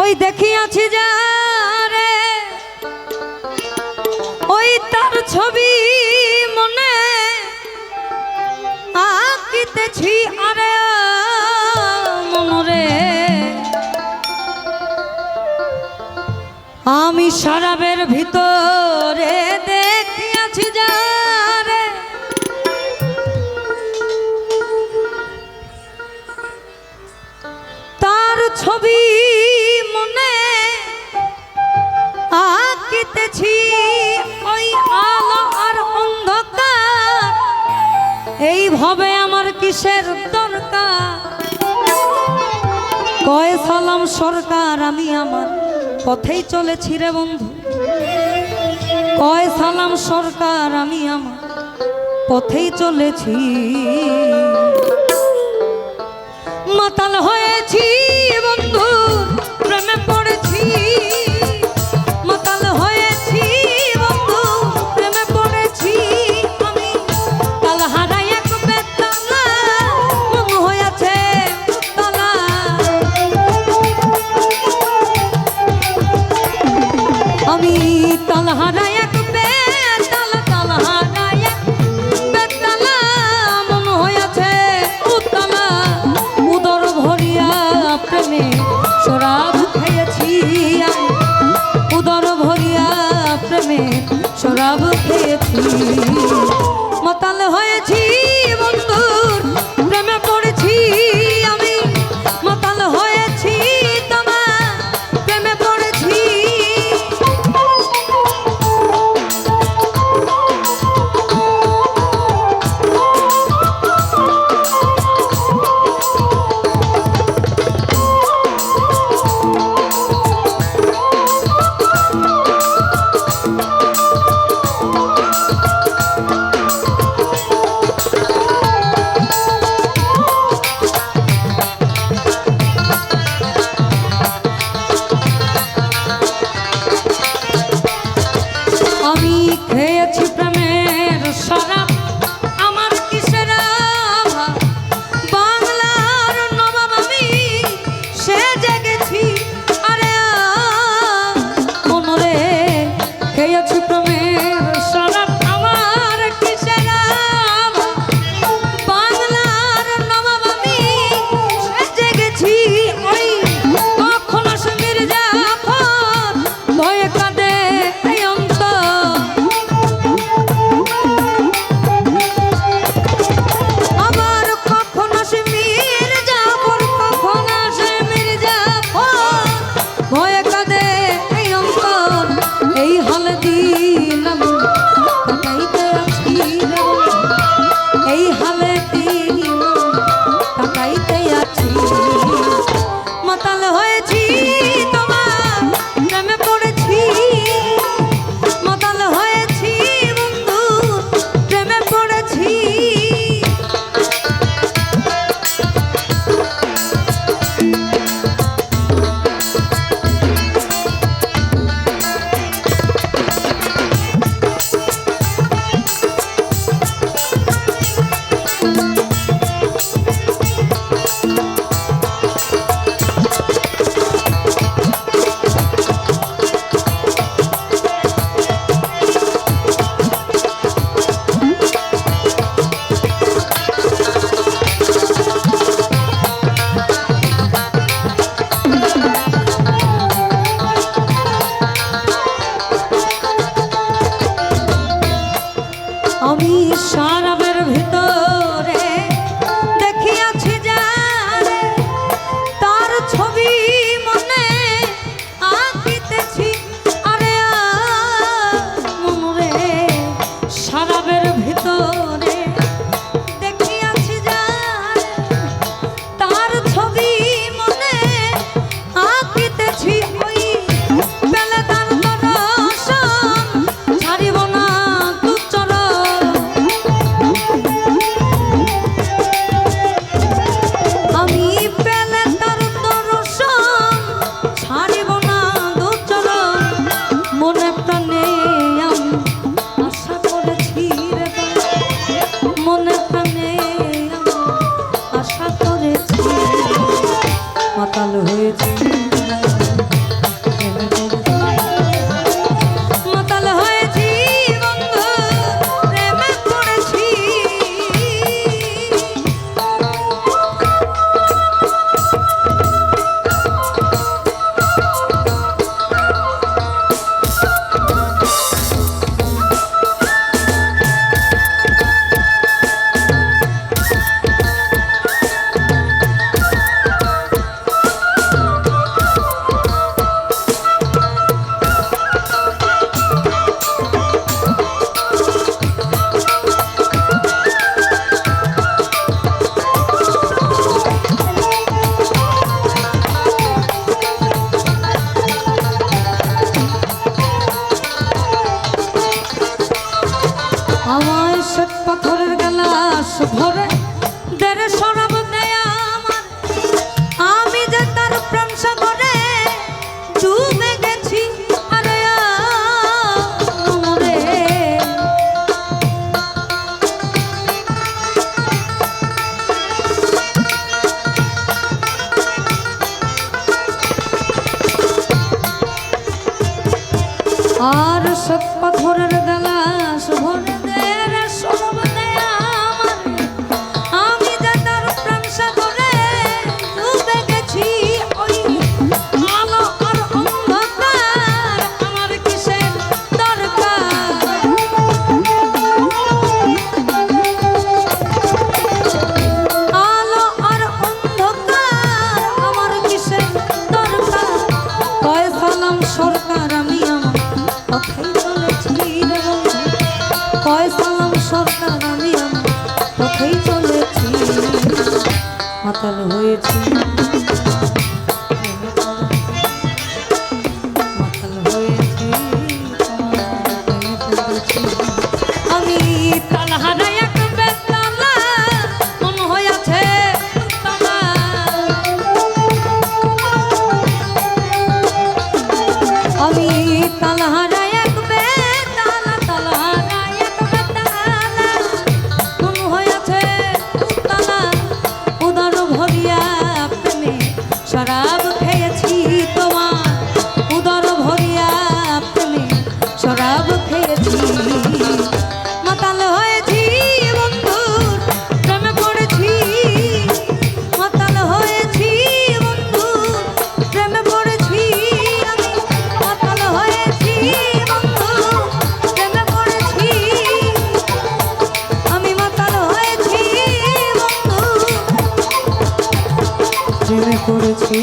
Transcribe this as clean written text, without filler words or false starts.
ওই দেখিয়াছি যারে ওই তার ছবি মনে আঁকিতেছি আরে মনরে আমি শরাবের ভিতরে দেখিয়াছি যারে তার ছবি মনে আঁকিতেছি ওই আলো আর অন্ধকার এইভাবে আমার কিসের দরকার কয় সালাম সরকার আমি আমার পথেই চলেছি রে বন্ধু কয় সালাম সরকার আমি আমার পথেই চলেছি মাতাল হয়েছি বন্ধু প্রেমে পড়েছি মাতাল হয়েছি বন্ধু প্রেমে পড়েছি আমি তাল হারাই এক বেতালা মন হয়েছে তালা আমি তাল হারাই এক বেতালা তাল হারাই এক বেতালা মন হয়েছে উতলা উদর ভরিয়া প্রেমে শরাব খেয়েছি আমি উদর ভরিয়া প্রেমে শরাব খেয়েছি মাতাল হয়েছি বন্ধুর প্রেমে পড়েছি আমি মাতাল হয়েছি তোমার প্রেমে পড়েছি আমি খেয়েছি প্রেমের শরাব আমার কিসের অভাব বাংলার নবাব আমি সে জেগেছি আরে মনরে খেয়েছি প্রেমের শরাব আমার কিসের অভাব বাংলার নবাব আমি সে জেগেছি ওই কখন আসে মির্জাফর ভয়ে কাঁদে এই হালে কাটাইতে আছি মাতাল হয়েছি তোমার প্রেমে পড়েছি মাতাল হয়েছি বন্ধু প্রেমে পড়েছি আমি শরাবের ভিতরে দেখিয়াছি যারে তার ছবি মনে আঁকিতেছি আরে মনরে শরাবের ভিতরে দেখিয়াছি যারে তার ছবি মনে আঁকিতেছি ওই বেলা তার দর্শন ছাড়িব না আমি পেলে তার দর্শন ছাড়িব না দুচরণ মনে প্রাণে আমি আশা করেছি রে মনে প্রাণে আমি আশা করেছি মাতাল হয়েছি আর সব পাথরের গালাস ভরে দে রে সব দেয়া আমার আমি যে তার প্রেম সাগরে ডুবে গেছি ওই আলো আর অন্ধকার আমার কিসের দরকার আলো আর অন্ধকার আমার কিসের দরকার কয় সালাম সরকার আমি আমার পথেই চলেছি রে বন্ধু কয় সালাম সরকার আমি আমার পথেই চলেছি মাতাল হয়েছি মাতাল হয়েছি প্রেমে পড়েছি আমি তালা হারাই এক বেতালা মন হয়েছে তালা আমি তালা হারাই এক বেতালা তালা হারাই এক বেতালা মন হয়েছে তালা উদর ভরিয়া প্রেমে শরাব খেয়েছি তোমার উদর ভরিয়া প্রেমে শরাব খেয়েছি মাতাল হয়েছি বন্ধুর প্রেমে পড়েছি মাতাল হয়েছি বন্ধুর প্রেমে পড়েছি আমি মাতাল হয়েছি বন্ধু প্রেমে পড়েছি আমি মাতাল হয়েছি বন্ধু প্রেমে পড়েছি